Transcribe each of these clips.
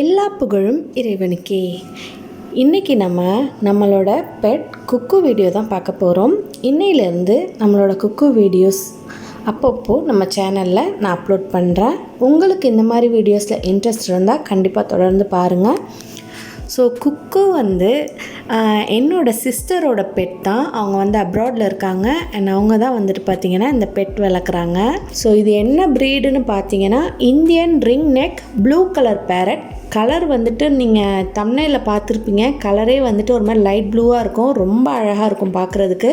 எல்லா புகழும் இறைவனுக்கே. இன்றைக்கி நம்மளோட பெட் குக்கு வீடியோ தான் பார்க்க போகிறோம். இன்னையிலேருந்து நம்மளோட குக்கு வீடியோஸ் அப்பப்போ நம்ம சேனலில் நான் அப்லோட் பண்ணுறேன். உங்களுக்கு இந்த மாதிரி வீடியோஸில் இன்ட்ரெஸ்ட் இருந்தால் கண்டிப்பாக தொடர்ந்து பாருங்கள். ஸோ குக்கு என்னோடய சிஸ்டரோட பெட் தான். அவங்க அப்ராடில் இருக்காங்க அண்ட் அவங்க தான் பார்த்திங்கன்னா இந்த பெட் வளர்க்குறாங்க. ஸோ இது என்ன ப்ரீடுன்னு பார்த்தீங்கன்னா Indian ring neck blue colour farad. Colour நீங்கள் தம்ப்நெயிலில் பார்த்துருப்பீங்க. கலரே ஒரு மாதிரி லைட் ப்ளூவாக இருக்கும். ரொம்ப அழகாக இருக்கும் பார்க்குறதுக்கு.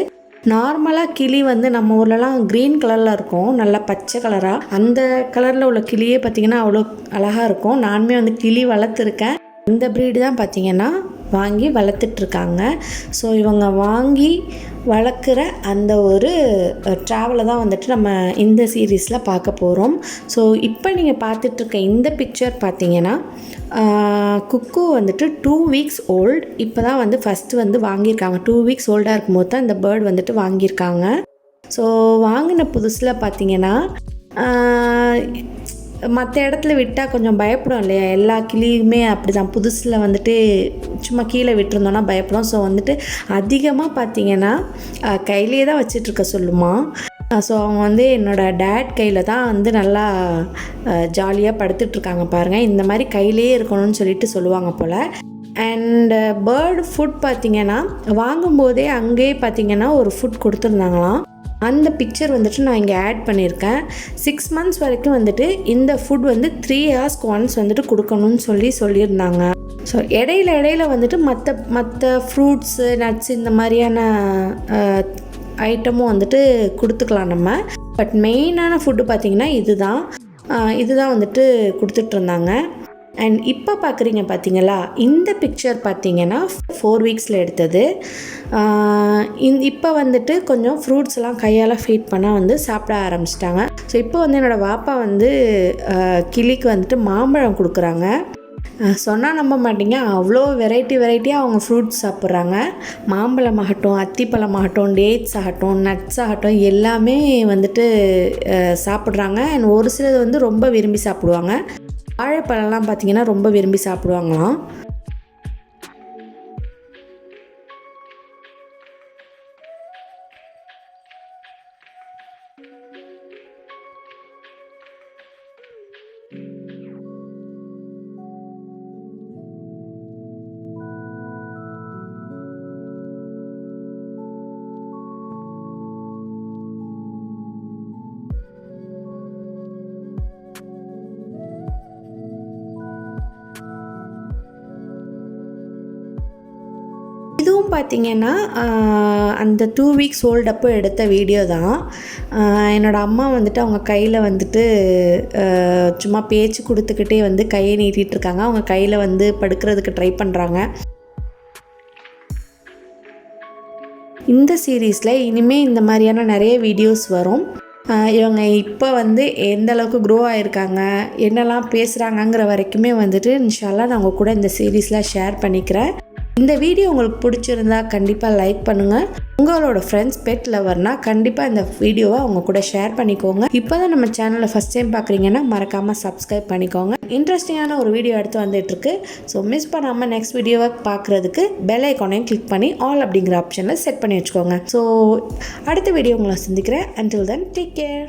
நார்மலாக கிளி நம்ம ஊர்லலாம் க்ரீன் கலரில் இருக்கும், நல்லா பச்சை கலராக. அந்த கலரில் உள்ள கிளியே பார்த்திங்கன்னா அவ்வளோ அழகாக இருக்கும். நானுமே கிளி வளர்த்துருக்கேன். இந்த ப்ரீடு தான் பார்த்திங்கன்னா வாங்கி வளர்த்துட்ருக்காங்க. ஸோ இவங்க வாங்கி வளர்க்குற அந்த ஒரு ட்ராவலை தான் நம்ம இந்த சீரீஸில் பார்க்க போகிறோம். ஸோ இப்போ நீங்கள் பார்த்துட்ருக்க இந்த பிக்சர் பார்த்திங்கன்னா குக்கு 2 வீக்ஸ் ஓல்டு. இப்போ தான் ஃபஸ்ட்டு வாங்கியிருக்காங்க. 2 வீக்ஸ் ஓல்டாக இருக்கும்போது தான் இந்த பேர்ட் வாங்கியிருக்காங்க. ஸோ வாங்கின புதுசில் பார்த்திங்கன்னா மற்ற இடத்துல விட்டால் கொஞ்சம் பயப்படும் இல்லையா, எல்லா கிளியுமே அப்படி தான். புதுசில் சும்மா கீழே விட்டுருந்தோன்னா பயப்படும். ஸோ அதிகமாக பார்த்திங்கன்னா கையிலே தான் வச்சிட்ருக்க சொல்லுமா. ஸோ அவங்க என்னோடய டேட் கையில் தான் நல்லா ஜாலியாக படுத்துட்ருக்காங்க பாருங்கள். இந்த மாதிரி கையிலே இருக்கணும்னு சொல்லுவாங்க போல். அண்ட் பேர்டு ஃபுட் பார்த்திங்கன்னா வாங்கும்போதே அங்கேயே பார்த்திங்கன்னா ஒரு ஃபுட் கொடுத்துருந்தாங்களாம். அந்த பிக்சர் நான் இங்கே ஆட் பண்ணியிருக்கேன். 6 மந்த்ஸ் வரைக்கும் இந்த ஃபுட் 3 ஹார்ஸ்க்கு ஒன்ஸ் கொடுக்கணும்னு சொல்லியிருந்தாங்க. ஸோ இடையில மற்ற ஃப்ரூட்ஸு நட்ஸ் இந்த மாதிரியான ஐட்டமும் கொடுத்துக்கலாம் நம்ம. பட் மெயினான ஃபுட்டு பார்த்திங்கன்னா இதுதான் கொடுத்துட்ருந்தாங்க. அண்ட் இப்போ பார்க்குறீங்க பார்த்தீங்களா, இந்த பிக்சர் பார்த்தீங்கன்னா 4 வீக்ஸில் எடுத்தது. இப்போ கொஞ்சம் ஃப்ரூட்ஸ் எல்லாம் கையால் ஃபீட் பண்ணால் சாப்பிட ஆரம்பிச்சிட்டாங்க. ஸோ இப்போ என்னோடய பாப்பா கிளிக்கு மாம்பழம் கொடுக்குறாங்க. சொன்னால் நம்ப மாட்டிங்க, அவ்வளோ வெரைட்டியாக அவங்க ஃப்ரூட்ஸ் சாப்பிட்றாங்க. மாம்பழம் ஆகட்டும், அத்திப்பழம் ஆகட்டும், டேட்ஸ் ஆகட்டும், நட்ஸ் ஆகட்டும், எல்லாமே சாப்பிட்றாங்க. அண்ட் ஒரு சிலது ரொம்ப விரும்பி சாப்பிடுவாங்க. வாழைப்பழம்லாம் பார்த்திங்கன்னா ரொம்ப விரும்பி சாப்பிடுவாங்களாம். இதுவும் பார்த்திங்கன்னா அந்த 2 வீக்ஸ் ஓல்டப்போ எடுத்த வீடியோ தான். என்னோடய அம்மா அவங்க கையில் சும்மா பேச்சு கொடுத்துக்கிட்டே கையை நீட்டிகிட்ருக்காங்க. அவங்க கையில் படுக்கிறதுக்கு ட்ரை பண்ணுறாங்க. இந்த சீரீஸில் இனிமேல் இந்த மாதிரியான நிறைய வீடியோஸ் வரும். இவங்க இப்போ எந்த அளவுக்கு க்ரோ ஆகிருக்காங்க, என்னெல்லாம் பேசுகிறாங்கங்கிற வரைக்குமே இன்ஷால்லா நான் உங்கள் கூட இந்த சீரீஸில் ஷேர் பண்ணிக்கிறேன். இந்த வீடியோ உங்களுக்கு பிடிச்சிருந்தா கண்டிப்பாக லைக் பண்ணுங்கள். உங்களோட ஃப்ரெண்ட்ஸ் பெட் லவர்னால் கண்டிப்பாக இந்த வீடியோவை அவங்க கூட ஷேர் பண்ணிக்கோங்க. இப்போ தான் நம்ம சேனலை ஃபஸ்ட் டைம் பார்க்குறீங்கன்னா மறக்காமல் சப்ஸ்கிரைப் பண்ணிக்கோங்க. இன்ட்ரெஸ்டிங்கான ஒரு வீடியோ எடுத்து வந்துட்டுருக்கு. ஸோ மிஸ் பண்ணாமல் நெக்ஸ்ட் வீடியோவை பார்க்குறதுக்கு பெல் ஐக்கானையும் கிளிக் பண்ணி ஆல் அப்படிங்கிற ஆப்ஷனில் செட் பண்ணி வச்சுக்கோங்க. ஸோ அடுத்த வீடியோ உங்களை சந்திக்கிறேன். until then take care.